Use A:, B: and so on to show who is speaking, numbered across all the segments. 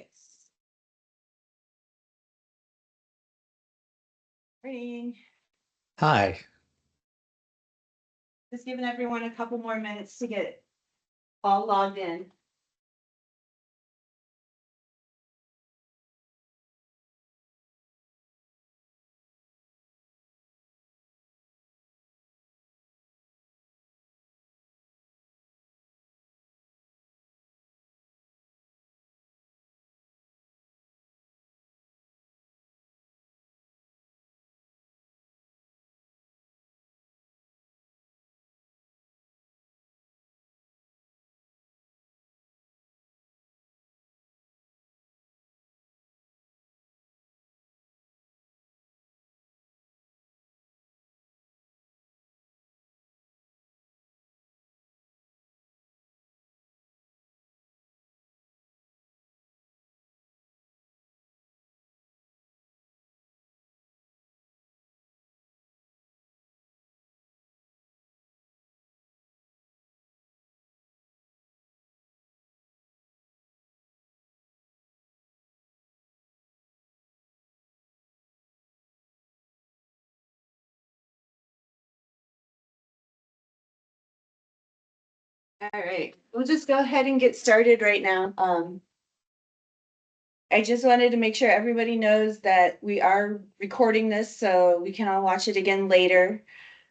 A: Yes. Morning.
B: Hi.
A: Just giving everyone a couple more minutes to get all logged in. All right, we'll just go ahead and get started right now. I just wanted to make sure everybody knows that we are recording this so we can all watch it again later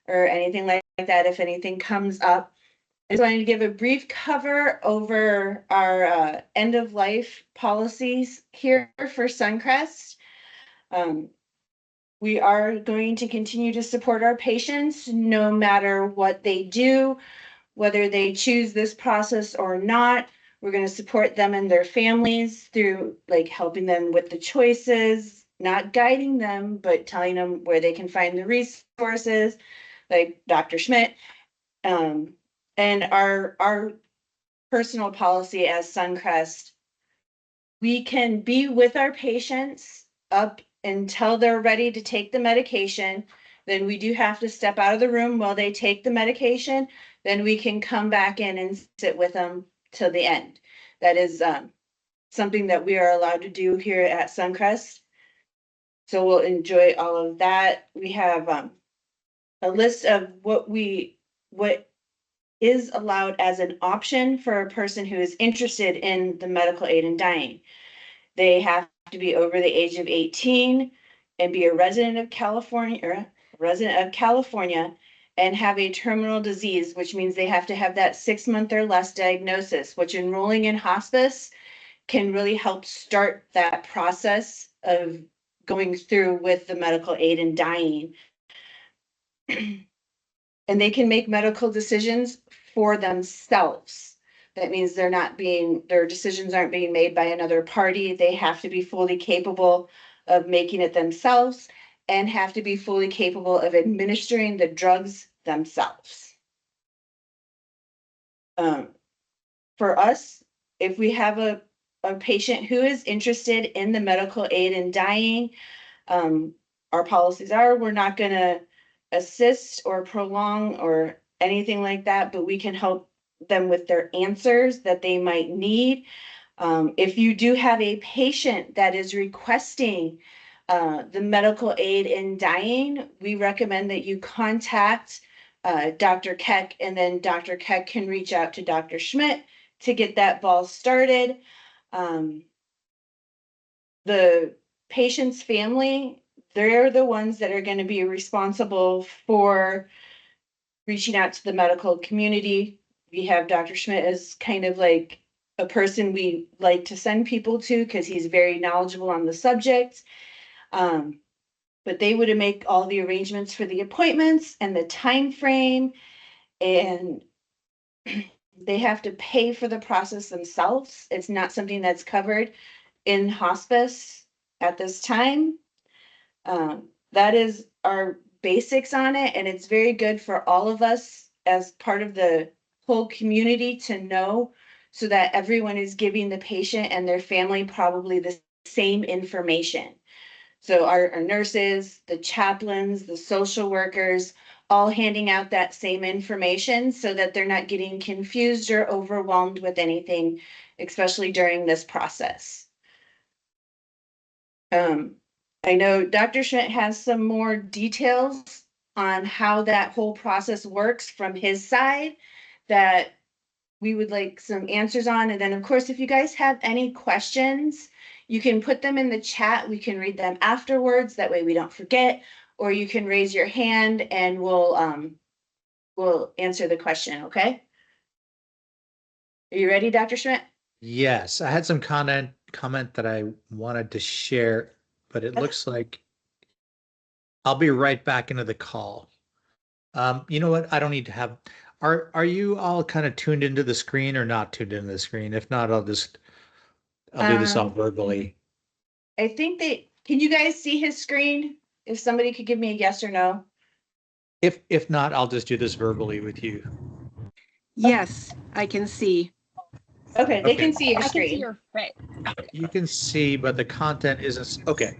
A: or anything like that if anything comes up. I just wanted to give a brief cover over our end of life policies here for Suncrest. Um, we are going to continue to support our patients no matter what they do, whether they choose this process or not. We're going to support them and their families through like helping them with the choices, not guiding them, but telling them where they can find the resources, like Dr. Schmidt. Um, and our personal policy as Suncrest, we can be with our patients up until they're ready to take the medication. Then we do have to step out of the room while they take the medication. Then we can come back in and sit with them till the end. That is something that we are allowed to do here at Suncrest. So we'll enjoy all of that. We have a list of what is allowed as an option for a person who is interested in the medical aid in dying. They have to be over the age of 18 and be a resident of California and have a terminal disease, which means they have to have that 6 month or less diagnosis, which enrolling in hospice can really help start that process of going through with the medical aid and dying. And they can make medical decisions for themselves. That means their decisions aren't being made by another party. They have to be fully capable of making it themselves and have to be fully capable of administering the drugs themselves. For us, if we have a patient who is interested in the medical aid in dying, um, our policies are we're not going to assist or prolong or anything like that, but we can help them with their answers that they might need. If you do have a patient that is requesting the medical aid in dying, we recommend that you contact Dr. Keck, and then Dr. Keck can reach out to Dr. Schmidt to get that ball started. Um, the patient's family, they're the ones that are going to be responsible for reaching out to the medical community. We have Dr. Schmidt as kind of like a person we like to send people to because he's very knowledgeable on the subject. Um, but they would make all the arrangements for the appointments and the time frame, and they have to pay for the process themselves. It's not something that's covered in hospice at this time. That is our basics on it, and it's very good for all of us as part of the whole community to know so that everyone is giving the patient and their family probably the same information. So our nurses, the chaplains, the social workers, all handing out that same information so that they're not getting confused or overwhelmed with anything, especially during this process. Um, I know Dr. Schmidt has some more details on how that whole process works from his side that we would like some answers on. And then, of course, if you guys have any questions, you can put them in the chat. We can read them afterwards. That way we don't forget. Or you can raise your hand and we'll answer the question. Okay. Are you ready, Dr. Schmidt?
B: Yes, I had some comment that I wanted to share, but it
A: Okay.
B: looks like I'll be right back into the call. You know what? I don't need to have. Are you all kind of tuned into the screen or not tuned into the screen? If not, I'll do this all
A: Um,
B: verbally.
A: I think can you guys see his screen? If somebody could give me a yes or no.
B: If not, I'll just do this verbally with you.
C: Yes, I can see.
A: Okay, they
B: Okay.
A: can see your
D: I can see
A: screen.
D: your face.
B: You can see, but the content isn't okay.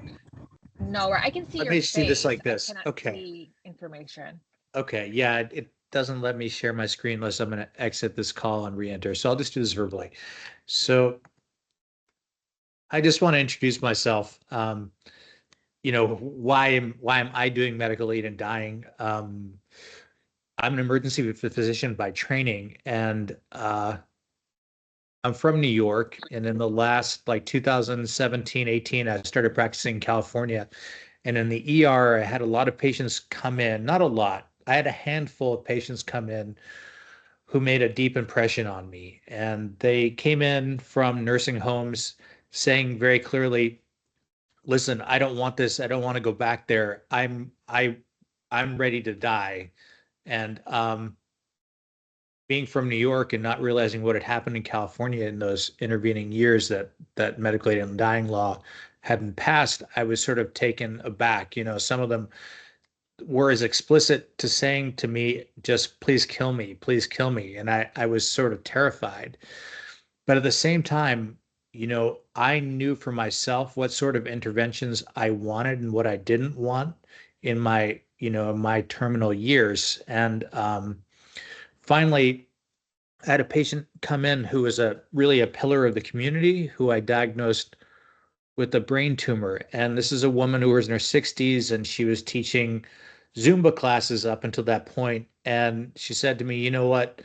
D: No, I can see
B: Let
D: your
B: me
D: face.
B: see this like this.
D: I cannot
B: Okay.
D: see information.
B: Okay. Yeah, it doesn't let me share my screen unless I'm going to exit this call and re-enter. So I'll just do this verbally. So I just want to introduce myself. Why am I doing medical aid and dying? I'm an emergency physician by training, and I'm from New York. And in the last like 2017, 18, I started practicing in California. And in the ER, I had a lot of patients come in, not a lot. I had a handful of patients come in who made a deep impression on me. And they came in from nursing homes saying very clearly, listen, I don't want this. I don't want to go back there. I'm ready to die. And being from New York and not realizing what had happened in California in those intervening years that medical aid and dying law hadn't passed, I was sort of taken aback. Some of them were as explicit to saying to me, just please kill me. And I was sort of terrified. But at the same time, I knew for myself what sort of interventions I wanted and what I didn't want in my terminal years. And finally, I had a patient come in who was really a pillar of the community who I diagnosed with a brain tumor. And this is a woman who was in her 60s and she was teaching Zumba classes up until that point. And she said to me, you know what?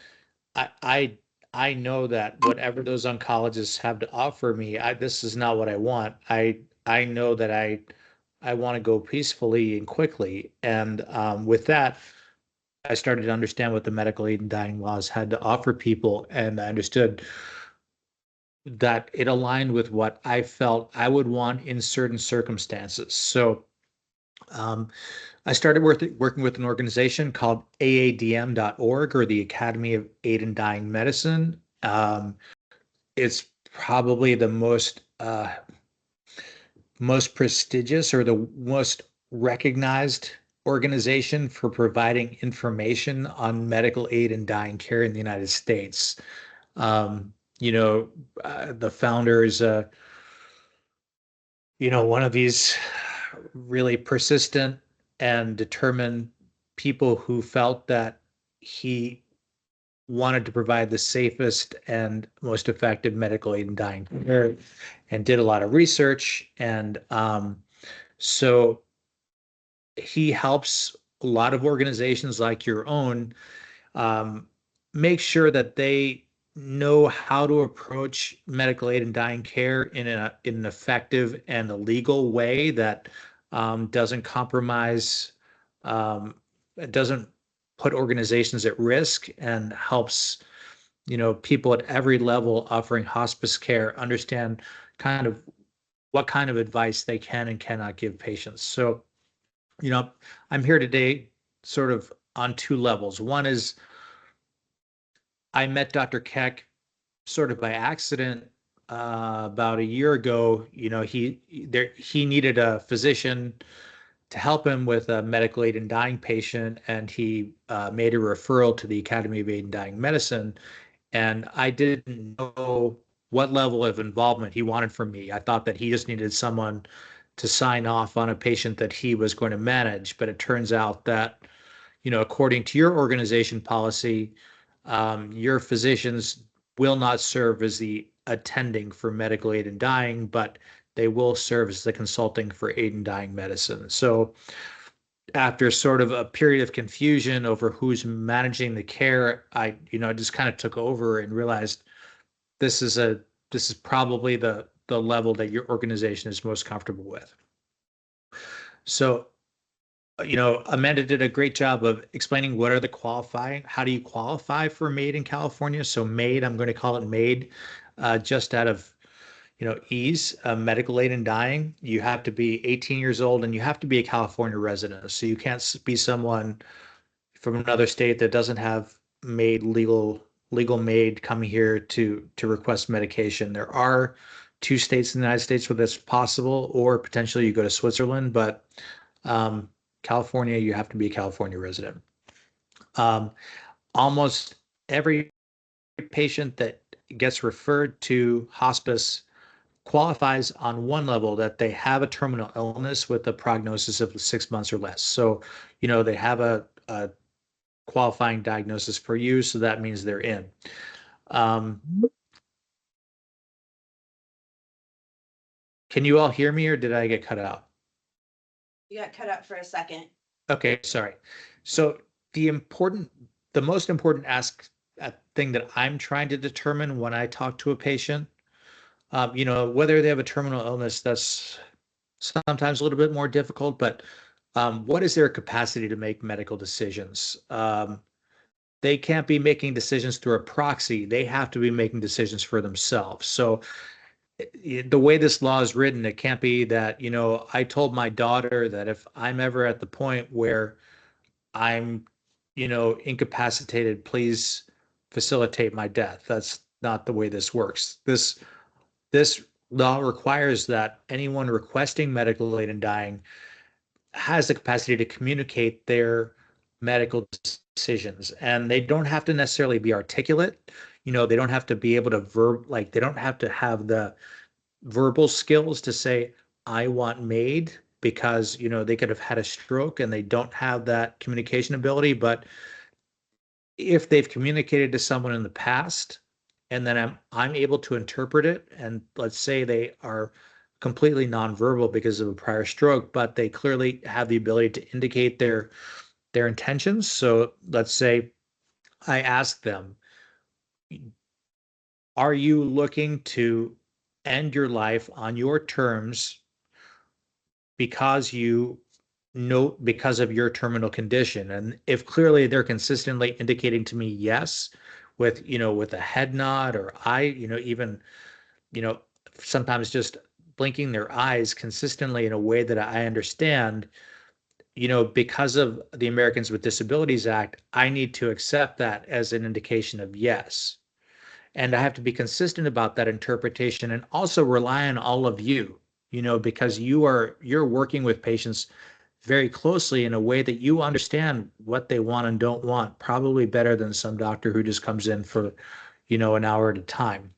B: I I I know that whatever those oncologists have to offer me, this is not what I want. I know that I want to go peacefully and quickly. And with that, I started to understand what the medical aid and dying laws had to offer people, and I understood that it aligned with what I felt I would want in certain circumstances. So um, I started working with an organization called aadm.org, or the Academy of Aid and Dying Medicine. It's probably the most prestigious or the most recognized organization for providing information on medical aid and dying care in the United States. Um, the founder is one of these really persistent and determined people who felt that he wanted to provide the safest and most effective medical aid in dying care and did a lot of research. And so he helps a lot of organizations like your own um, make sure that they know how to approach medical aid and dying care in an effective and a legal way that doesn't compromise, um, it doesn't put organizations at risk, and helps people at every level offering hospice care understand kind of what kind of advice they can and cannot give patients. So, I'm here today sort of on two levels. One is I met Dr. Keck sort of by accident about a year ago. He needed a physician to help him with a medical aid and dying patient, and he made a referral to the Academy of Aid and Dying Medicine. And I didn't know what level of involvement he wanted from me. I thought that he just needed someone to sign off on a patient that he was going to manage. But it turns out that, according to your organization policy, your physicians will not serve as the attending for medical aid and dying, but they will serve as the consulting for aid in dying medicine. So after sort of a period of confusion over who's managing the care, I just kind of took over and realized this is probably the level that your organization is most comfortable with. So, Amanda did a great job of explaining what are the how do you qualify for MAiD in California? So MAiD, I'm going to call it MAiD, just out of ease, medical aid in dying. You have to be 18 years old and you have to be a California resident. So you can't be someone from another state that doesn't have MAiD legal MAiD coming here to request medication. There are 2 states in the United States where that's possible, or potentially you go to Switzerland, but California, you have to be a California resident. Almost every patient that gets referred to hospice qualifies on one level, that they have a terminal illness with a prognosis of 6 months or less. So, they have a qualifying diagnosis for you, so that means they're in. Can you all hear me, or did I get cut out?
A: You got cut out for a second.
B: Okay, sorry. So the most important thing that I'm trying to determine when I talk to a patient, whether they have a terminal illness, that's sometimes a little bit more difficult, but what is their capacity to make medical decisions? They can't be making decisions through a proxy. They have to be making decisions for themselves. So the way this law is written, it can't be that, I told my daughter that if I'm ever at the point where I'm, incapacitated, please facilitate my death. That's not the way this works. This law requires that anyone requesting medical aid in dying has the capacity to communicate their medical decisions, and they don't have to necessarily be articulate. They don't have to be able to they don't have to have the verbal skills to say, I want MAiD, because, they could have had a stroke and they don't have that communication ability. But if they've communicated to someone in the past, and then I'm able to interpret it, and let's say they are completely nonverbal because of a prior stroke, but they clearly have the ability to indicate their intentions. So let's say I ask them, are you looking to end your life on your terms because because of your terminal condition? And if clearly they're consistently indicating to me yes, with a head nod or eye, even, sometimes just blinking their eyes consistently in a way that I understand, because of the Americans with Disabilities Act, I need to accept that as an indication of yes. And I have to be consistent about that interpretation, and also rely on all of you, because you're working with patients very closely in a way that you understand what they want and don't want, probably better than some doctor who just comes in for, an hour at a time.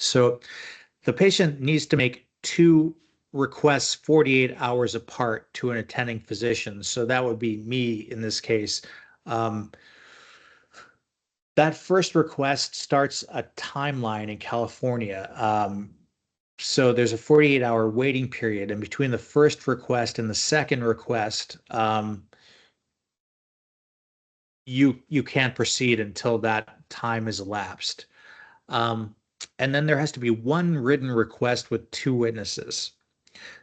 B: So the patient needs to make 2 requests 48 hours apart to an attending physician. So that would be me in this case. That first request starts a timeline in California. So there's a 48-hour waiting period, and between the first request and the second request, you can't proceed until that time is elapsed. And then there has to be 1 written request with 2 witnesses.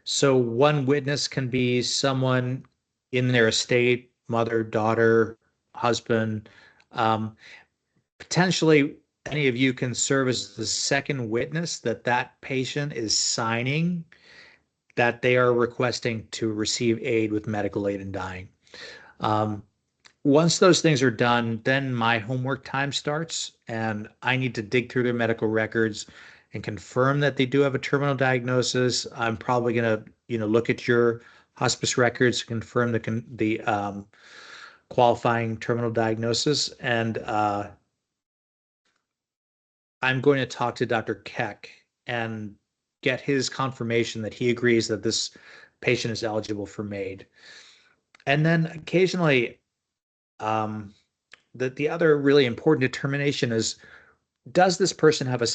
B: So 1 witness can be someone in their estate, mother, daughter, husband. Potentially, any of you can serve as the second witness that patient is signing that they are requesting to receive aid with medical aid in dying. Once those things are done, then my homework time starts, and I need to dig through their medical records and confirm that they do have a terminal diagnosis. I'm probably going to, look at your hospice records, confirm the qualifying terminal diagnosis, and I'm going to talk to Dr. Keck and get his confirmation that he agrees that this patient is eligible for MAiD. And then occasionally, the other really important determination is, does this person have a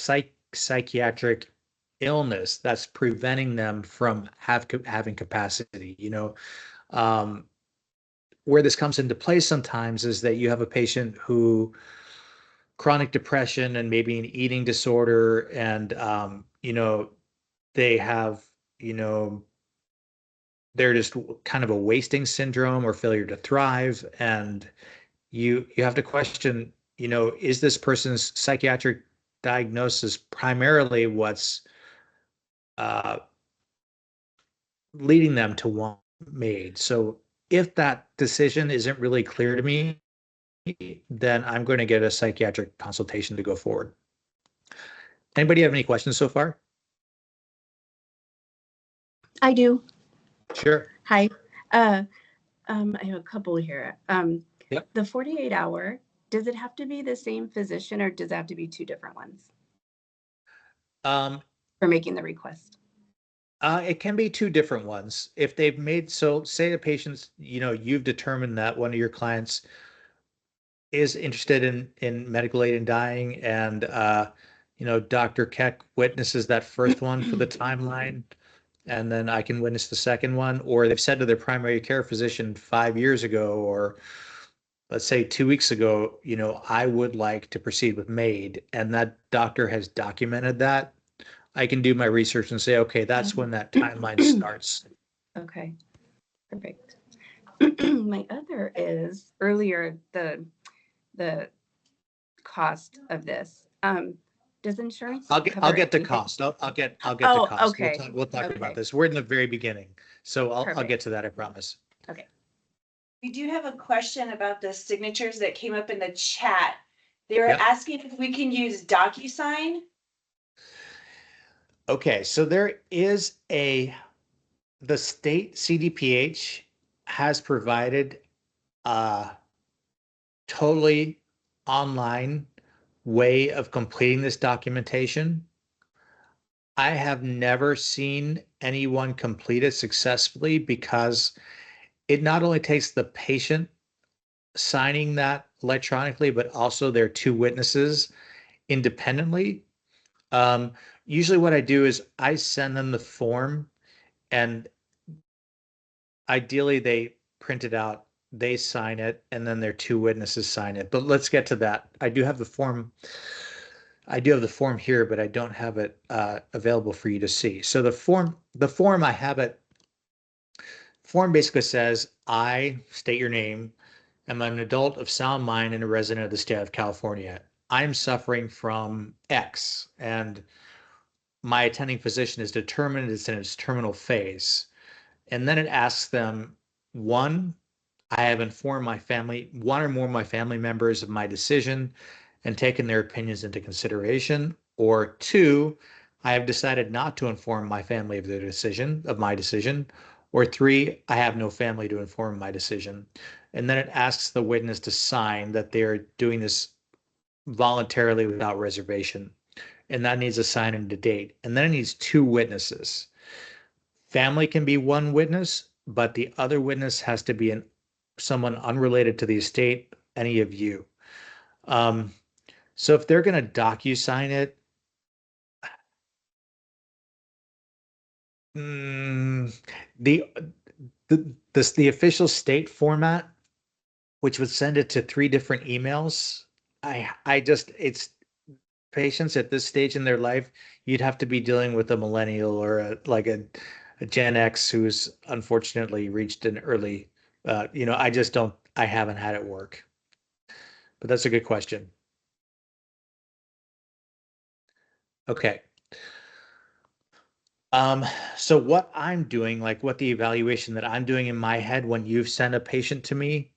B: psychiatric illness that's preventing them from having capacity. Um, where this comes into play sometimes is that you have a patient who chronic depression and maybe an eating disorder, and they have, they're just kind of a wasting syndrome or failure to thrive, and you have to question, is this person's psychiatric diagnosis primarily what's uh, leading them to want MAiD? So if that decision isn't really clear to me, then I'm going to get a psychiatric consultation to go forward. Anybody have any questions so far?
C: I do.
B: Sure.
C: Hi. I have a couple here.
B: Yep.
C: The 48-hour, does it have to be the same physician or does it have to be two different ones
B: Um,
C: for making the request?
B: It can be two different ones. If they've made, so say the patient's, you've determined that one of your clients is interested in medical aid in dying, and Dr. Keck witnesses that first one for the timeline, and then I can witness the second one, or they've said to their primary care physician 5 years ago, or let's say 2 weeks ago, I would like to proceed with MAiD, and that doctor has documented that. I can do my research and say, okay, that's when that timeline starts.
C: Okay, perfect. My other is earlier the cost of this. Does insurance
B: I'll
C: cover
B: get the
C: anything?
B: cost. I'll get the
C: Oh,
B: cost.
C: okay.
B: We'll talk
C: Okay.
B: about this. We're in the very beginning, so I'll
C: Perfect.
B: get to that. I promise.
C: Okay.
A: We do have a question about the signatures that came up in the chat. They were
B: Yep.
A: asking if we can use DocuSign.
B: Okay, so there is the state CDPH has provided a totally online way of completing this documentation. I have never seen anyone complete it successfully because it not only takes the patient signing that electronically, but also their two witnesses independently. Um, Usually what I do is I send them the form, and ideally they print it out, they sign it, and then their two witnesses sign it. But let's get to that. I do have the form. I do have the form here, but I don't have it available for you to see. So the form I have it. Form basically says, I state your name. I'm an adult of sound mind and a resident of the state of California. I'm suffering from X, and my attending physician is determined it's in its terminal phase. And then it asks them, one, I have informed my family, one or more of my family members of my decision and taken their opinions into consideration. Or two, I have decided not to inform my family of my decision. Or three, I have no family to inform my decision. And then it asks the witness to sign that they're doing this voluntarily without reservation. And that needs a sign and a date. And then it needs two witnesses. Family can be one witness, but the other witness has to be someone unrelated to the estate, any of you. So if they're going to docu-sign it, the the official state format, which would send it to 3 different emails, I just it's patients at this stage in their life, you'd have to be dealing with a millennial or a Gen X who's unfortunately reached an early, I haven't had it work. But that's a good question. Okay. So what I'm doing, like what the evaluation that I'm doing in my head when you've sent a patient to me,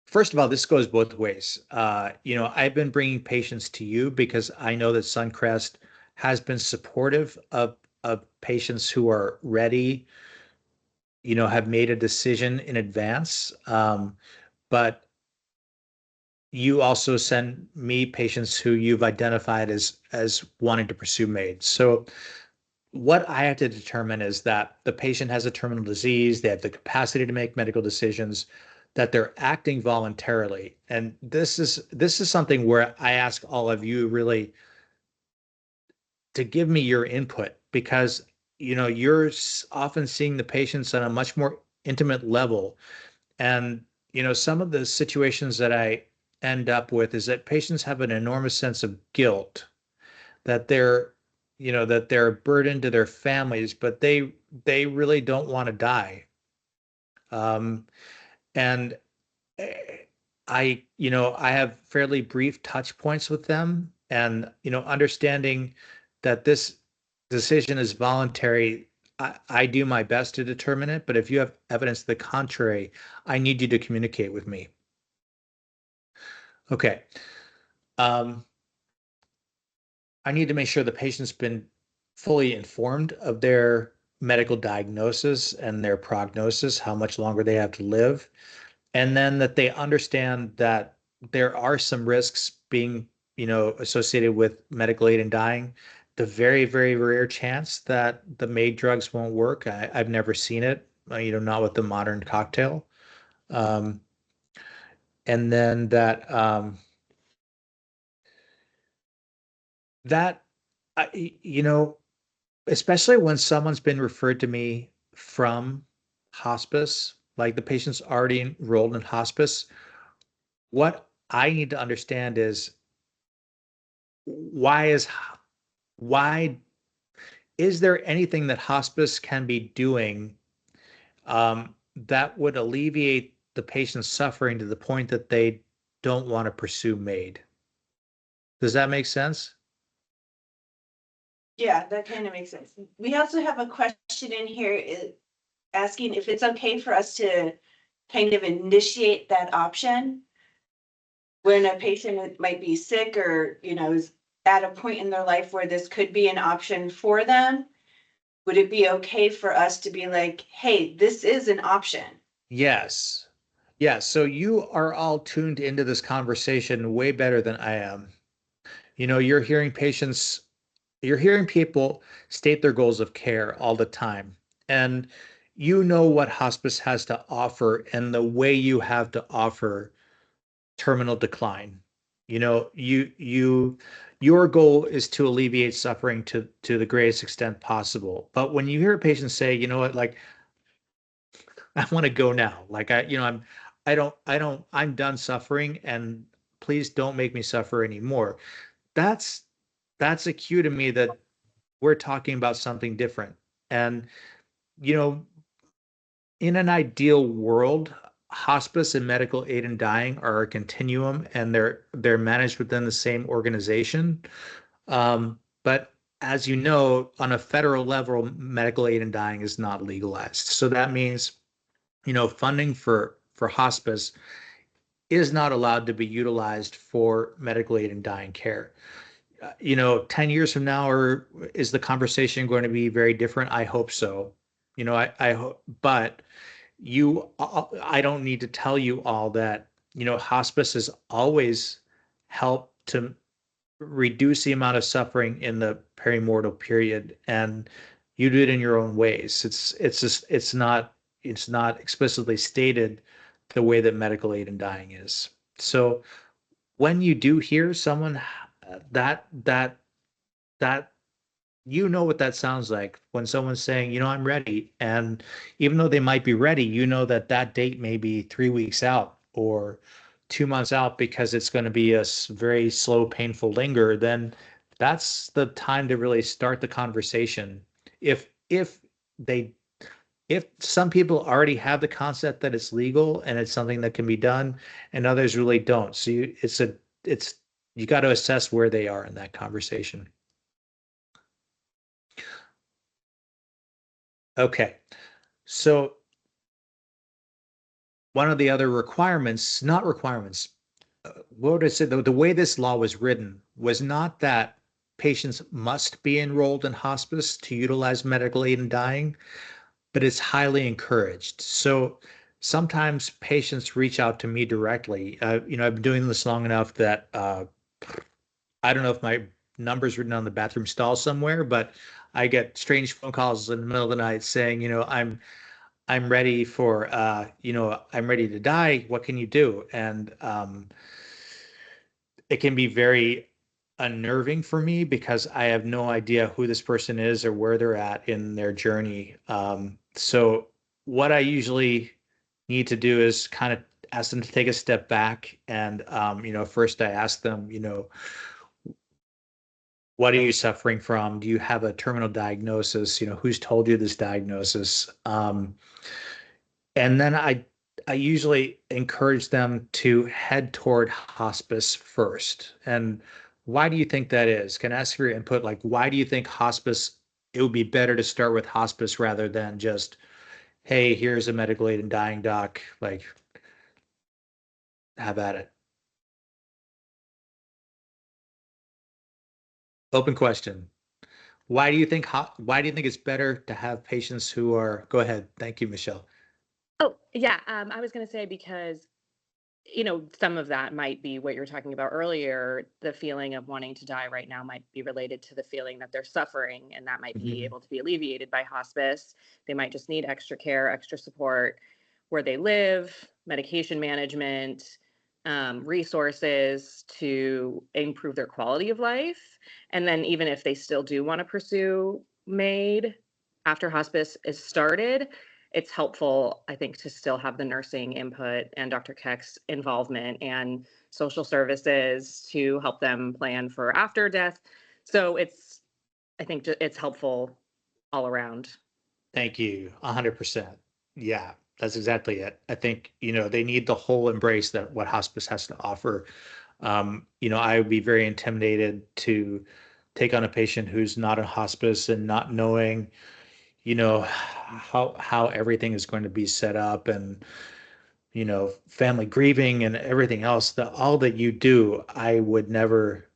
B: first of all, this goes both ways. I've been bringing patients to you because I know that Suncrest has been supportive of patients who are ready, have made a decision in advance. But you also send me patients who you've identified as wanting to pursue MAiD. So what I have to determine is that the patient has a terminal disease, they have the capacity to make medical decisions, that they're acting voluntarily. And this is something where I ask all of you really to give me your input because, you're often seeing the patients on a much more intimate level. And, some of the situations that I end up with is that patients have an enormous sense of guilt that they're a burden to their families, but they really don't want to die. Um, and I have fairly brief touch points with them and, understanding that this decision is voluntary. I do my best to determine it, but if you have evidence to the contrary, I need you to communicate with me. Okay. Um, I need to make sure the patient's been fully informed of their medical diagnosis and their prognosis, how much longer they have to live, and then that they understand that there are some risks being, associated with medical aid in dying. The very, very rare chance that the MAiD drugs won't work. I've never seen it, not with the modern cocktail. Um, and then that, you know, especially when someone's been referred to me from hospice, like the patient's already enrolled in hospice, what I need to understand is why is why is there anything that hospice can be doing that would alleviate the patient's suffering to the point that they don't want to pursue MAiD? Does that make sense?
A: Yeah, that kind of makes sense. We also have a question in here asking if it's okay for us to kind of initiate that option when a patient might be sick or, is at a point in their life where this could be an option for them. Would it be okay for us to be like, hey, this is an option?
B: Yes. Yeah, so you are all tuned into this conversation way better than I am. You're hearing people state their goals of care all the time. And you know what hospice has to offer and the way you have to offer terminal decline. Your goal is to alleviate suffering to the greatest extent possible. But when you hear a patient say, you know what, like I want to go now. Like I'm done suffering and please don't make me suffer anymore. That's that's a cue to me that we're talking about something different. And, you know, in an ideal world, hospice and medical aid in dying are a continuum and they're managed within the same organization. But as you know, on a federal level, medical aid in dying is not legalized. So that means, funding for hospice is not allowed to be utilized for medical aid in dying care. 10 years from now, or is the conversation going to be very different? I hope so. I hope, but I don't need to tell you all that, hospice has always helped to reduce the amount of suffering in the perimortal period, and you do it in your own ways. It's not explicitly stated the way that medical aid in dying is. So when you do hear someone that what that sounds like when someone's saying, I'm ready. And even though they might be ready, that that date may be 3 weeks out or 2 months out because it's going to be a very slow, painful linger, then that's the time to really start the conversation. If they if some people already have the concept that it's legal and it's something that can be done and others really don't. So it's you got to assess where they are in that conversation. Okay. So one of the other requirements, not requirements, what would I say? The way this law was written was not that patients must be enrolled in hospice to utilize medical aid in dying, but it's highly encouraged. So sometimes patients reach out to me directly. I've been doing this long enough that I don't know if my number's written on the bathroom stall somewhere, but I get strange phone calls in the middle of the night saying, I'm ready for I'm ready to die. What can you do? And it can be very unnerving for me because I have no idea who this person is or where they're at in their journey. So what I usually need to do is kind of ask them to take a step back and, first I ask them, what are you suffering from? Do you have a terminal diagnosis? Who's told you this diagnosis? And then I usually encourage them to head toward hospice first. And why do you think that is? Can I ask for your input? Like, why do you think hospice, it would be better to start with hospice rather than just, hey, here's a medical aid and dying doc, like, have at it. Open question. Why do you think it's better to have patients who are, go ahead. Thank you, Michelle.
E: Oh, yeah. I was going to say because, some of that might be what you're talking about earlier. The feeling of wanting to die right now might be related to the feeling that they're suffering, and that might be able to be alleviated by hospice. They might just need extra care, extra support where they live, medication management, resources to improve their quality of life. And then even if they still do want to pursue MAiD after hospice is started, it's helpful, I think, to still have the nursing input and Dr. Keck's involvement and social services to help them plan for after death. So I think it's helpful all around.
B: Thank you. 100%. Yeah, that's exactly it. I think, they need the whole embrace that what hospice has to offer. I would be very intimidated to take on a patient who's not in hospice and not knowing, how everything is going to be set up and, family grieving and everything else, that all that you do, I would never,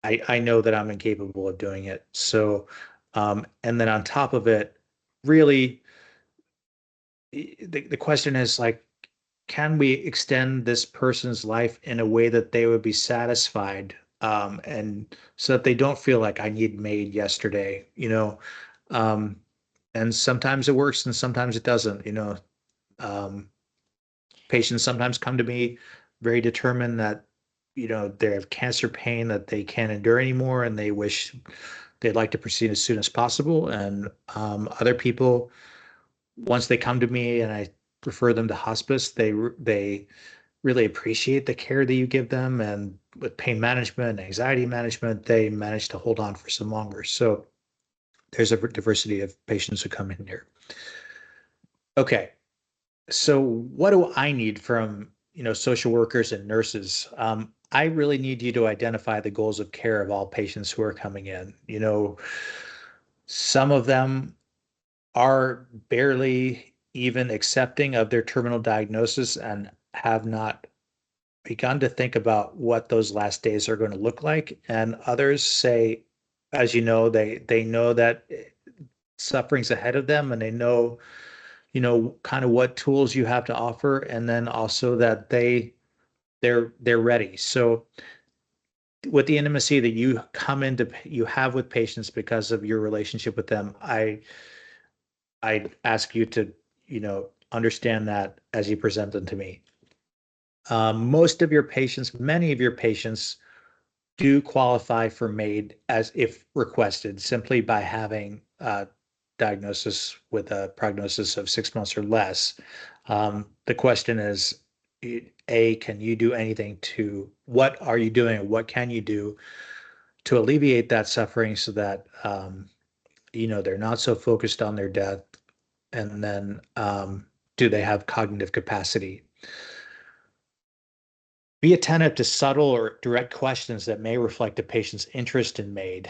B: I know that I'm incapable of doing it. So, and then on top of it, really, the question is like, can we extend this person's life in a way that they would be satisfied, and so that they don't feel like I need MAiD yesterday, um, and sometimes it works and sometimes it doesn't, um, patients sometimes come to me very determined that, they have cancer pain that they can't endure anymore and they wish they'd like to proceed as soon as possible. And other people, once they come to me and I refer them to hospice, they really appreciate the care that you give them. And with pain management, anxiety management, they manage to hold on for some longer. So there's a diversity of patients who come in here. Okay. So what do I need from, social workers and nurses? I really need you to identify the goals of care of all patients who are coming in. Some of them are barely even accepting of their terminal diagnosis and have not begun to think about what those last days are going to look like. And others say, as you know, they know that suffering's ahead of them and they know, kind of what tools you have to offer, and then also that they're ready. So with the intimacy that you have with patients because of your relationship with them, I ask you to, understand that as you present them to me. Many of your patients do qualify for MAiD as if requested, simply by having a diagnosis with a prognosis of 6 months or less. The question is, can you do anything what are you doing? What can you do to alleviate that suffering so that, they're not so focused on their death? And then, do they have cognitive capacity? Be attentive to subtle or direct questions that may reflect a patient's interest in MAiD.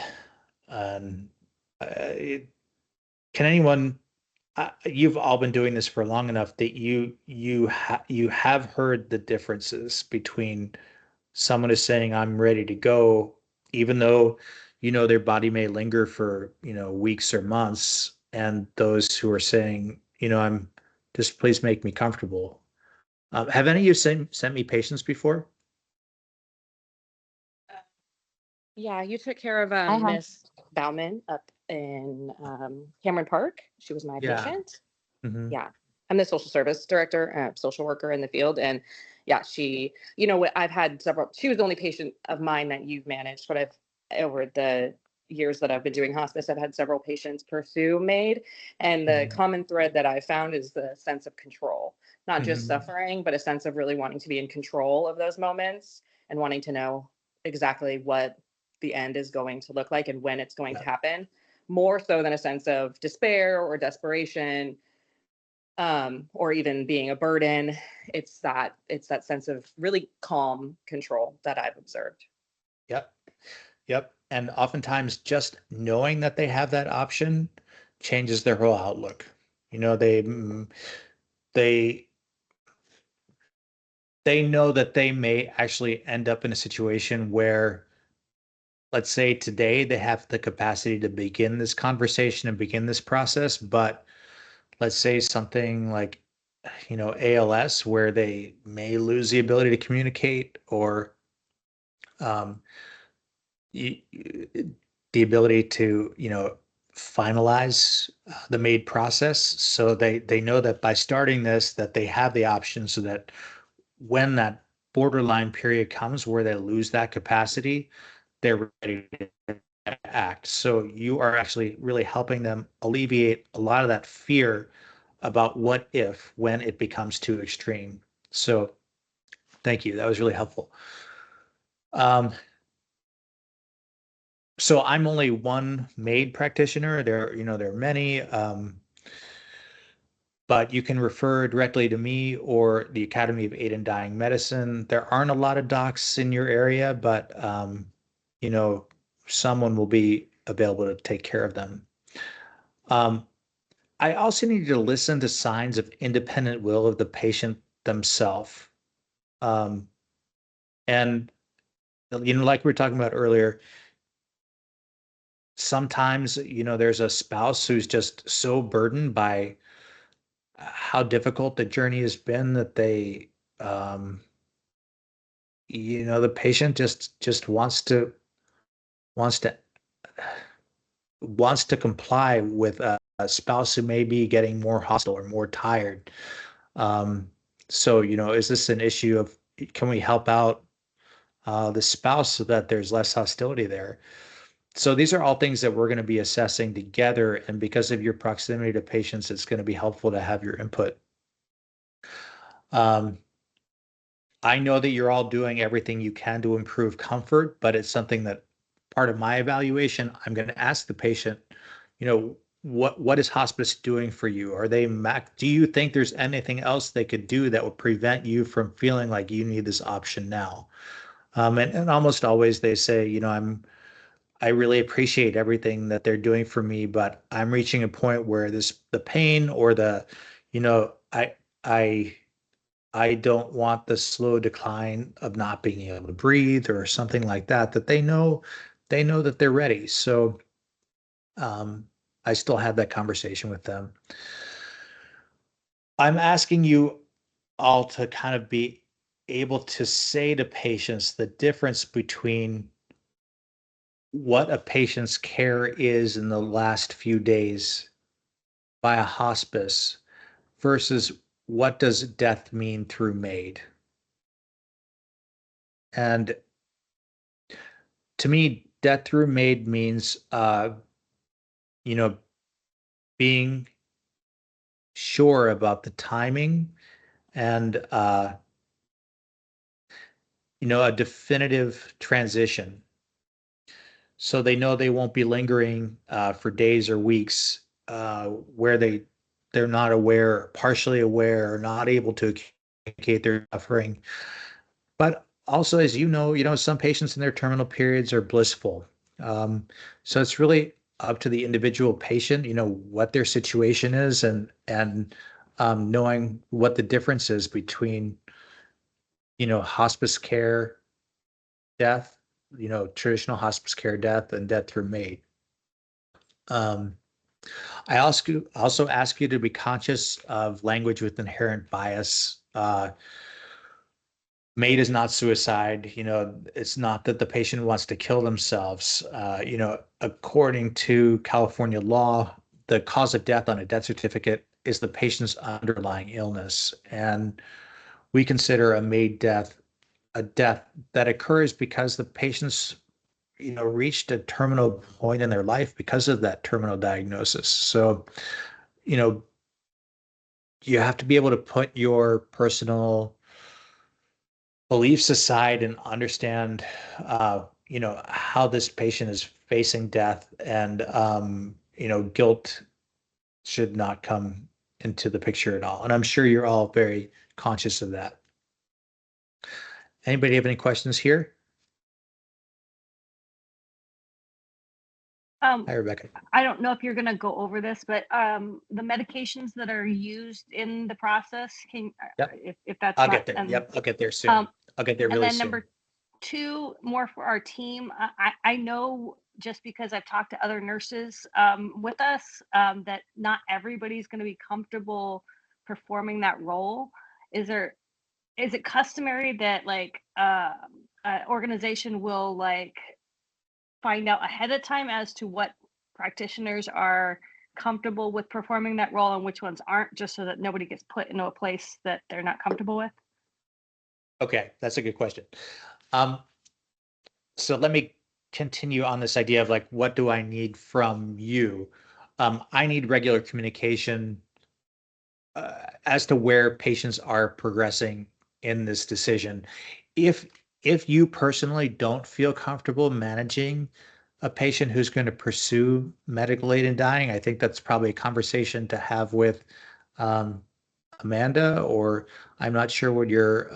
B: Um, can anyone? You've all been doing this for long enough that you have heard the differences between someone is saying I'm ready to go, even though their body may linger for weeks or months, and those who are saying I'm just please make me comfortable. Have any of you sent me patients before?
E: Yeah, you took care of
C: I have.
E: Miss Bauman up in Cameron Park. She was my
B: Yeah.
E: patient.
B: Mhm.
E: Yeah, I'm the social service director, social worker in the field, and yeah, she, I've had several, she was the only patient of mine that you've managed, but over the years that I've been doing hospice, I've had several patients pursue MAiD. And the common thread that I found is the sense of control, not just suffering, but a sense of really wanting to be in control of those moments and wanting to know exactly what the end is going to look like and when it's going to happen, more so than a sense of despair or desperation, or even being a burden. It's that sense of really calm control that I've observed.
B: Yep. Yep. And oftentimes just knowing that they have that option changes their whole outlook. They they know that they may actually end up in a situation where, let's say today they have the capacity to begin this conversation and begin this process, but let's say something like, ALS, where they may lose the ability to communicate, or um, y- the ability to, finalize the MAiD process. So they know that by starting this, that they have the option, so that when that borderline period comes where they lose that capacity, they're ready to act. So you are actually really helping them alleviate a lot of that fear about what if, when it becomes too extreme. So thank you. That was really helpful. Um, so I'm only one MAiD practitioner. There are many, but you can refer directly to me or the Academy of Aid and Dying Medicine. There aren't a lot of docs in your area, but you know, someone will be available to take care of them. Um, I also need to listen to signs of independent will of the patient themselves. Um, and like we were talking about earlier, sometimes, there's a spouse who's just so burdened by how difficult the journey has been that um, the patient just wants to wants to comply with a spouse who may be getting more hostile or more tired. Um, so, is this an issue of, can we help out the spouse so that there's less hostility there? So these are all things that we're going to be assessing together. And because of your proximity to patients, it's going to be helpful to have your input. Um, I know that you're all doing everything you can to improve comfort, but it's something that, part of my evaluation, I'm going to ask the patient, what is hospice doing for you? Do you think there's anything else they could do that would prevent you from feeling like you need this option now? And almost always they say, I really appreciate everything that they're doing for me, but I'm reaching a point where the pain or you know, I I don't want the slow decline of not being able to breathe or something like that, that they know that they're ready. So I still have that conversation with them. I'm asking you all to kind of be able to say to patients the difference between what a patient's care is in the last few days by a hospice versus what does death mean through MAiD. And to me, death through MAiD means, you know, being sure about the timing and, a definitive transition. So they know they won't be lingering for days or weeks where they're not aware, partially aware, or not able to communicate their suffering. But also, as some patients in their terminal periods are blissful. So it's really up to the individual patient, what their situation is, and knowing what the difference is between, hospice care death, traditional hospice care death, and death through MAiD. Um, I also ask you to be conscious of language with inherent bias. MAiD is not suicide. It's not that the patient wants to kill themselves. According to California law, the cause of death on a death certificate is the patient's underlying illness. And we consider a MAiD death a death that occurs because the patient's reached a terminal point in their life because of that terminal diagnosis. So, you know, you have to be able to put your personal beliefs aside and understand, how this patient is facing death, and guilt should not come into the picture at all. And I'm sure you're all very conscious of that. Anybody have any questions here? Hi, Rebecca.
F: I don't know if you're gonna go over this, but the medications that are used in the process,
B: Yep.
F: if that's
B: I'll
F: not,
B: get there. Yep, I'll get there soon.
F: um,
B: I'll get there
F: and
B: really
F: then
B: soon.
F: number two, more for our team. I know just because I've talked to other nurses with us that not everybody's going to be comfortable performing that role. Is it customary that like an organization will like find out ahead of time as to what practitioners are comfortable with performing that role and which ones aren't, just so that nobody gets put into a place that they're not comfortable with?
B: Okay, that's a good question. So let me continue on this idea of like, what do I need from you? I need regular communication as to where patients are progressing in this decision. If you personally don't feel comfortable managing a patient who's going to pursue medical aid in dying, I think that's probably a conversation to have with Amanda, or I'm not sure what your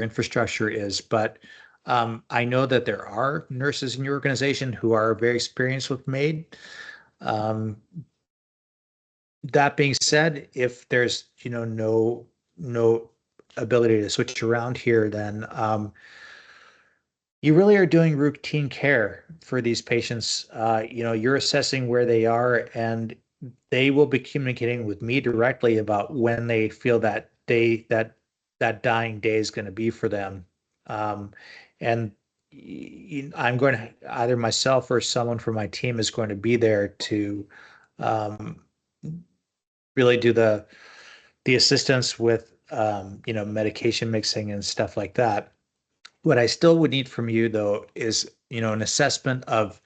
B: infrastructure is, but I know that there are nurses in your organization who are very experienced with MAiD. That being said, if there's no ability to switch around here, then you really are doing routine care for these patients. You're assessing where they are, and they will be communicating with me directly about when they feel that that dying day is going to be for them. And I'm going to, either myself or someone from my team is going to be there to um, really do the assistance with medication mixing and stuff like that. What I still would need from you, though, is an assessment of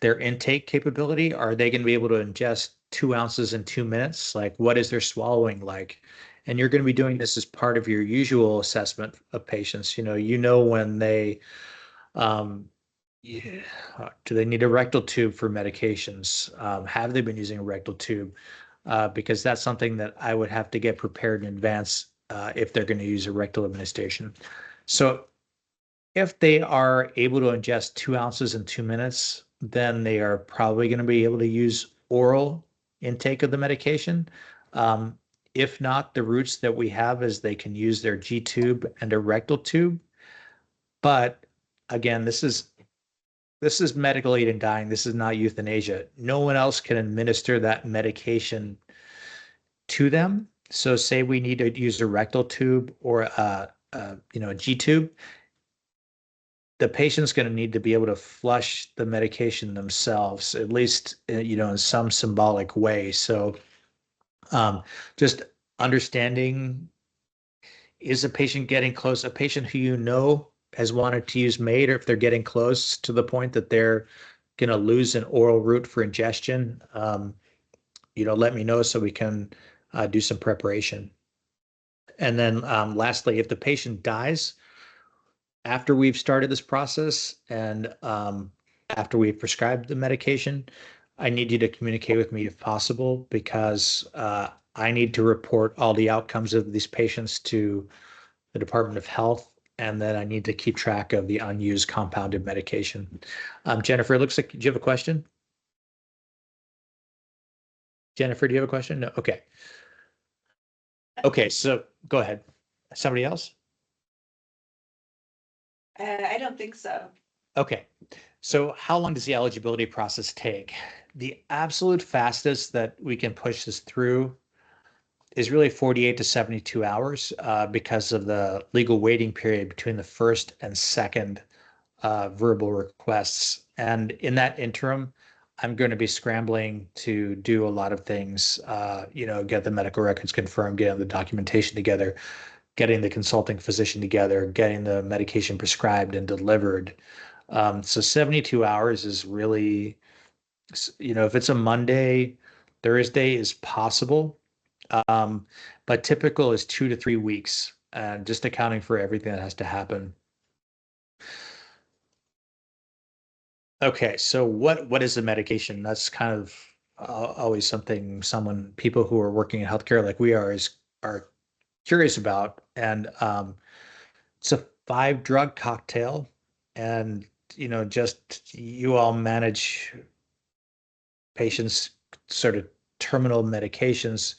B: their intake capability. Are they going to be able to ingest 2 ounces in 2 minutes? Like, what is their swallowing like? And you're going to be doing this as part of your usual assessment of patients. When they yeah, do they need a rectal tube for medications? Have they been using a rectal tube? Because that's something that I would have to get prepared in advance if they're going to use a rectal administration. So if they are able to ingest 2 ounces in 2 minutes, then they are probably going to be able to use oral intake of the medication. If not, the routes that we have is they can use their G tube and a rectal tube. But again, this is medical aid in dying. This is not euthanasia. No one else can administer that medication to them. So say we need to use a rectal tube or a G tube, the patient's going to need to be able to flush the medication themselves, at least in some symbolic way. So just understanding, is a patient getting close? A patient who has wanted to use MAiD, or if they're getting close to the point that they're going to lose an oral route for ingestion, let me know so we can do some preparation. And then lastly, if the patient dies after we've started this process and after we've prescribed the medication, I need you to communicate with me if possible, because I need to report all the outcomes of these patients to the Department of Health, and then I need to keep track of the unused compounded medication. Jennifer, it looks like, do you have a question? Jennifer, do you have a question? No. Okay. Okay, so go ahead. Somebody else?
A: I don't think so.
B: Okay. So how long does the eligibility process take? The absolute fastest that we can push this through is really 48 to 72 hours because of the legal waiting period between the first and second verbal requests. And in that interim, I'm going to be scrambling to do a lot of things, get the medical records confirmed, get the documentation together, getting the consulting physician together, getting the medication prescribed and delivered. So 72 hours is really, if it's a Monday, Thursday is possible. But typical is 2 to 3 weeks, just accounting for everything that has to happen. Okay, so what is a medication? That's kind of always something people who are working in healthcare like we are curious about. And it's a 5 drug cocktail, and just you all manage patients sort of terminal medications.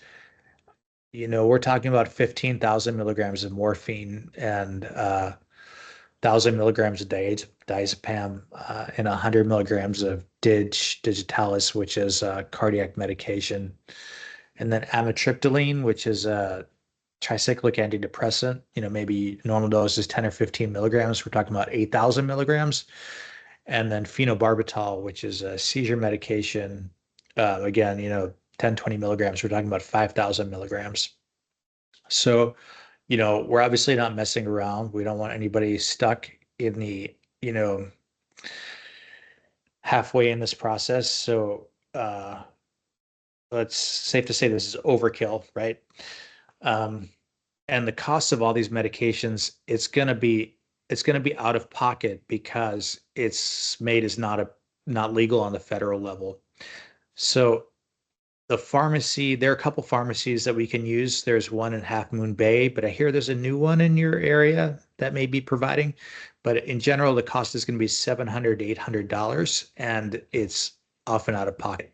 B: We're talking about 15,000 milligrams of morphine and 1,000 milligrams of diazepam, and 100 milligrams of digitalis, which is a cardiac medication, and then amitriptyline, which is a tricyclic antidepressant. Maybe normal dose is 10 or 15 milligrams. We're talking about 8,000 milligrams, and then phenobarbital, which is a seizure medication. Again, 10, 20 milligrams. We're talking about 5,000 milligrams. So, we're obviously not messing around. We don't want anybody stuck in the, halfway in this process. So, it's safe to say this is overkill, right? And the cost of all these medications, it's gonna be out of pocket because MAiD is not legal on the federal level. So there are a couple pharmacies that we can use. There's one in Half Moon Bay, but I hear there's a new one in your area that may be providing. But in general, the cost is going to be $700 to $800, and it's often out of pocket.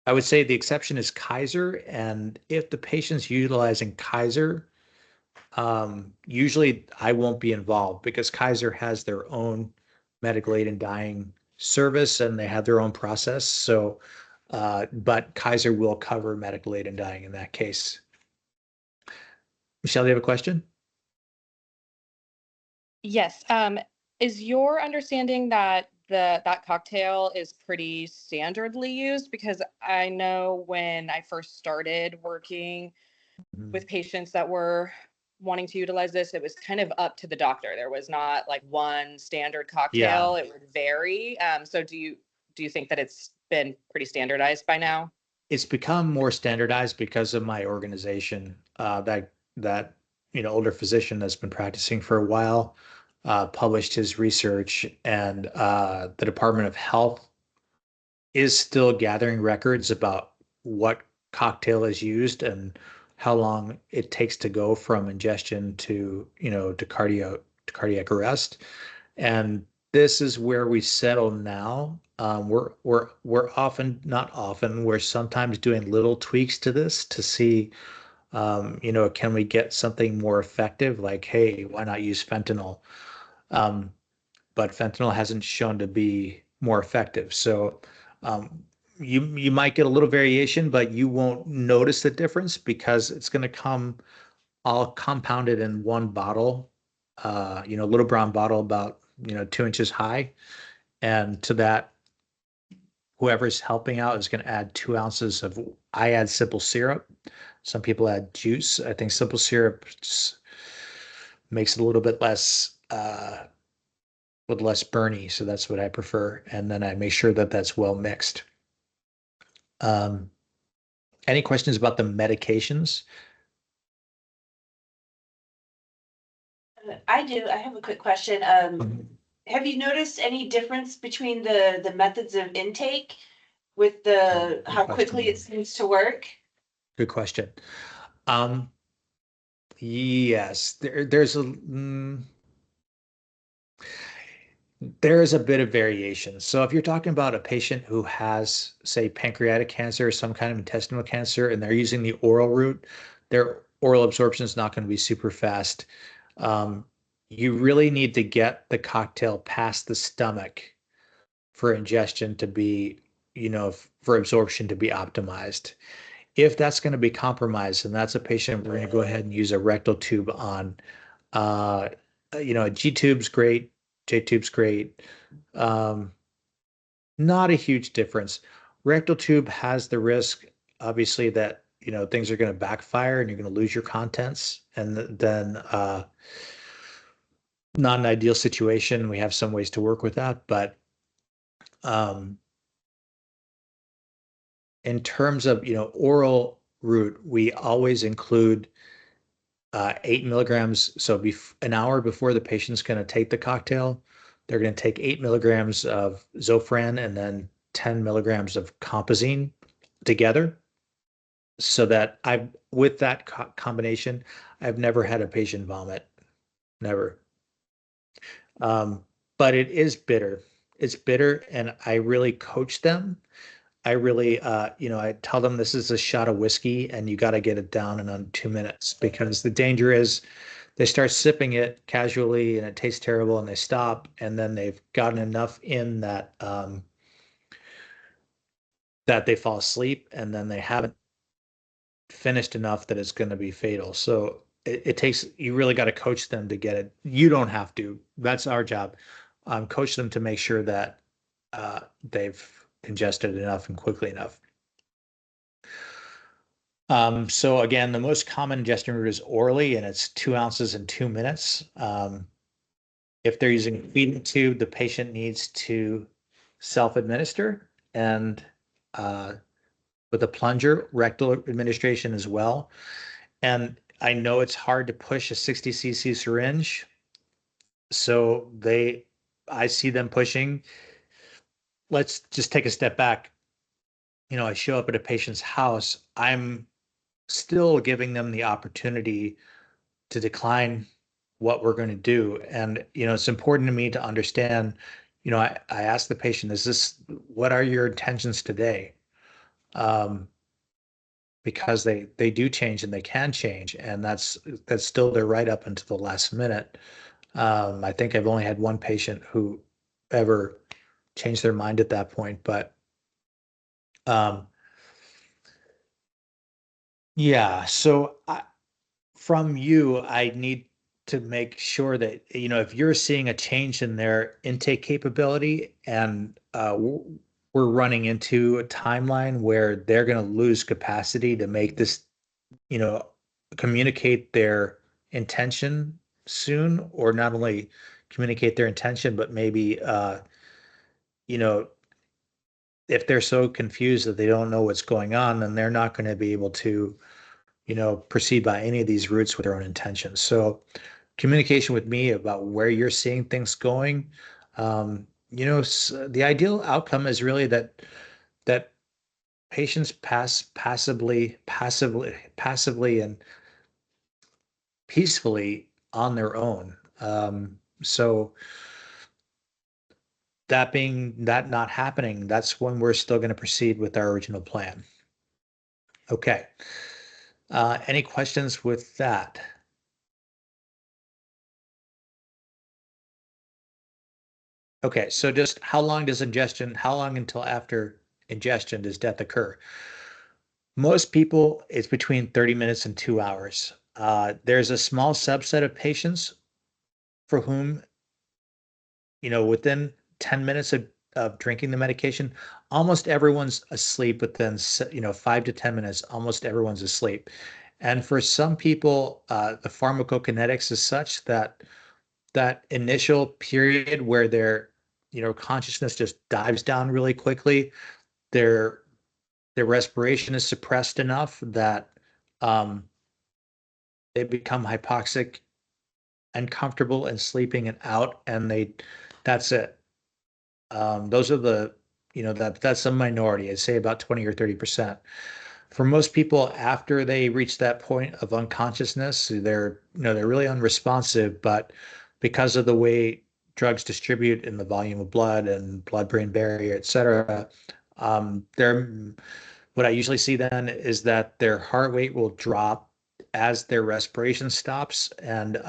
B: I would say the exception is Kaiser, and if the patient's utilizing Kaiser, usually I won't be involved because Kaiser has their own medical aid in dying service and they have their own process. So, but Kaiser will cover medical aid in dying in that case. Michelle, do you have a question?
E: Yes. Is your understanding that that cocktail is pretty standardly used? Because I know when I first started working with patients that were wanting to utilize this, it was kind of up to the doctor. There was not like one standard cocktail. It would vary. So do you think that it's been pretty standardized by now?
B: It's become more standardized because of my organization. That older physician that's been practicing for a while published his research, and the Department of Health is still gathering records about what cocktail is used and how long it takes to go from ingestion to cardiac arrest. And this is where we settle now. We're often, not often, we're sometimes doing little tweaks to this to see, can we get something more effective? Like, hey, why not use fentanyl? But fentanyl hasn't shown to be more effective. So you might get a little variation, but you won't notice the difference because it's going to come all compounded in one bottle, little brown bottle about 2 inches high, and to that, whoever's helping out is going to add 2 ounces of. I add simple syrup. Some people add juice. I think simple syrup makes it a little bit less. With less burny, so that's what I prefer. And then I make sure that that's well mixed. Any questions about the medications?
A: I do. I have a quick question. Have you noticed any difference between the methods of intake with how quickly it seems to work?
B: Good question. Yes, there is a bit of variation. So if you're talking about a patient who has, say, pancreatic cancer or some kind of intestinal cancer, and they're using the oral route, their oral absorption is not going to be super fast. You really need to get the cocktail past the stomach for ingestion to be, for absorption to be optimized. If that's going to be compromised, and that's a patient we're going to go ahead and use a rectal tube on. A G tube's great, J tube's great. Not a huge difference. Rectal tube has the risk, obviously, that things are going to backfire and you're going to lose your contents. And then not an ideal situation. We have some ways to work with that, but in terms of, oral route, we always include 8 milligrams. So an hour before the patient's going to take the cocktail, they're going to take 8 milligrams of Zofran and then 10 milligrams of compazine together. So that with that combination, I've never had a patient vomit, never. But it is bitter. It's bitter, and I really coach them. I really, I tell them this is a shot of whiskey and you got to get it down in under 2 minutes, because the danger is they start sipping it casually and it tastes terrible and they stop, and then they've gotten enough in that that they fall asleep, and then they haven't finished enough that it's going to be fatal. So it takes, you really got to coach them to get it. You don't have to. That's our job. Coach them to make sure that they've ingested enough and quickly enough. So again, the most common ingestion route is orally, and it's 2 ounces in 2 minutes. If they're using a feeding tube, the patient needs to self-administer, and with a plunger, rectal administration as well. And I know it's hard to push a 60 cc syringe, so I see them pushing. Let's just take a step back. I show up at a patient's house, I'm still giving them the opportunity to decline what we're going to do. And, it's important to me to understand, I ask the patient, what are your intentions today? Because they do change and they can change. And that's still their right up until the last minute. I think I've only had one patient who ever changed their mind at that point, but, yeah, so from you, I need to make sure that, if you're seeing a change in their intake capability, and we're running into a timeline where they're going to lose capacity to make this, communicate their intention soon, or not only communicate their intention, but maybe, you know, if they're so confused that they don't know what's going on, then they're not going to be able to, proceed by any of these routes with their own intentions. So communication with me about where you're seeing things going. The ideal outcome is really that patients pass passively and peacefully on their own. So that not happening, that's when we're still going to proceed with our original plan. Okay. Any questions with that? Okay, so just how long until after ingestion does death occur? Most people, it's between 30 minutes and 2 hours. There's a small subset of patients for whom, within 10 minutes of drinking the medication, almost everyone's asleep within, 5 to 10 minutes, almost everyone's asleep. And for some people, the pharmacokinetics is such that initial period where their, consciousness just dives down really quickly, their respiration is suppressed enough that they become hypoxic and comfortable and sleeping and out, and that's it. Those are that's a minority. I'd say about 20 or 30%. For most people, after they reach that point of unconsciousness, they're really unresponsive, but because of the way drugs distribute in the volume of blood and blood-brain barrier, et cetera, what I usually see then is that their heart rate will drop as their respiration stops, and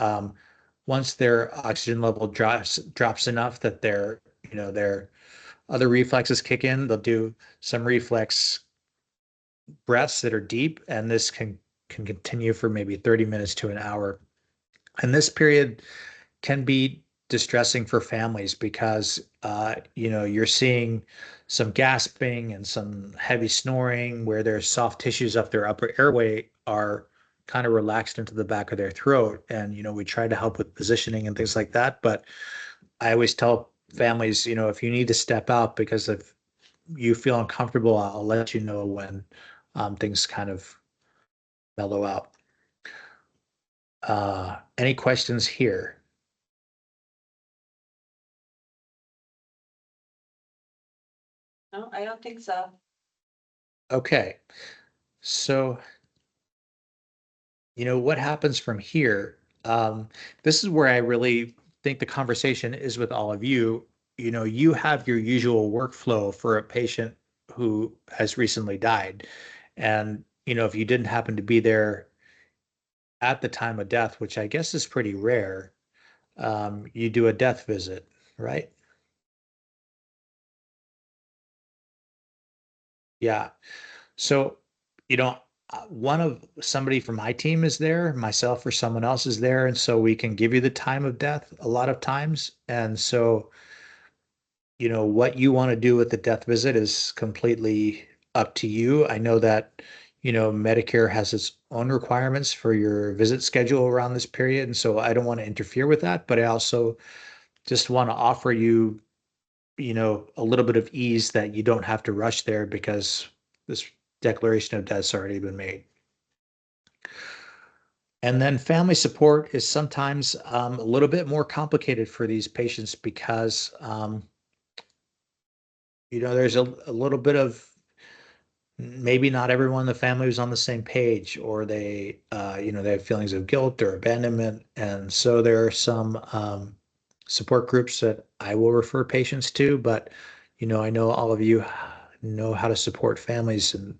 B: once their oxygen level drops enough that their other reflexes kick in, they'll do some reflex breaths that are deep, and this can continue for maybe 30 minutes to an hour. And this period can be distressing for families because, you're seeing some gasping and some heavy snoring where their soft tissues up their upper airway are kind of relaxed into the back of their throat. And, we try to help with positioning and things like that. But I always tell families, if you need to step out because if you feel uncomfortable, I'll let you know when things kind of mellow out. Any questions here?
A: No, I don't think so.
B: Okay. So, what happens from here? This is where I really think the conversation is with all of you. You have your usual workflow for a patient who has recently died. And, if you didn't happen to be there at the time of death, which I guess is pretty rare, you do a death visit, right? Yeah. So, one of somebody from my team is there, myself or someone else is there, and so we can give you the time of death a lot of times. And so, what you want to do with the death visit is completely up to you. I know that, Medicare has its own requirements for your visit schedule around this period, and so I don't want to interfere with that, but I also just want to offer you, a little bit of ease that you don't have to rush there because this declaration of debt's already been made. And then family support is sometimes a little bit more complicated for these patients because, there's a little bit of maybe not everyone in the family was on the same page, or they have feelings of guilt or abandonment. And so there are some support groups that I will refer patients to, but, I know all of you know how to support families in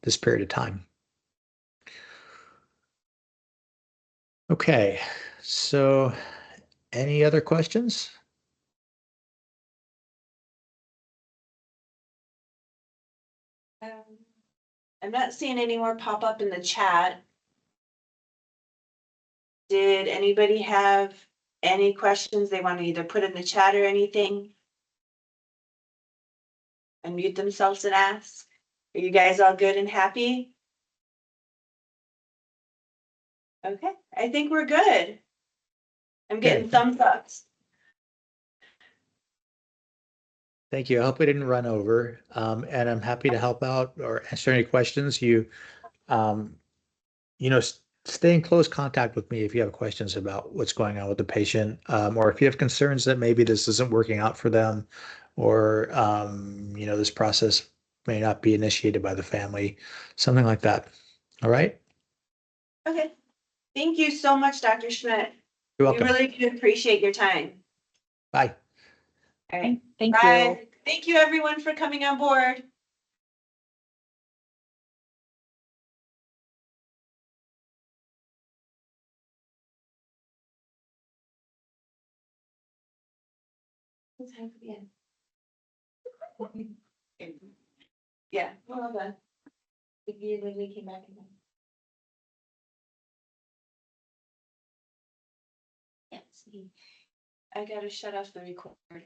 B: this period of time. Okay, so any other questions?
A: I'm not seeing any more pop up in the chat. Did anybody have any questions they want to either put in the chat or anything? Unmute themselves and ask. Are you guys all good and happy? Okay, I think we're good. I'm getting
B: Okay.
A: thumbs ups.
B: Thank you. I hope I didn't run over. And I'm happy to help out or answer any questions. Um, stay in close contact with me if you have questions about what's going on with the patient, or if you have concerns that maybe this isn't working out for them, or, this process may not be initiated by the family, something like that. All right.
A: Okay, thank you so much, Dr. Schmidt.
B: You're
A: We
B: welcome.
A: really do appreciate your time.
B: Bye.
A: All right,
D: Thank you.
A: bye. Thank you everyone for coming on board. What time for the end? Yeah, well done. We literally came back again. Can't see. I gotta shut off the record.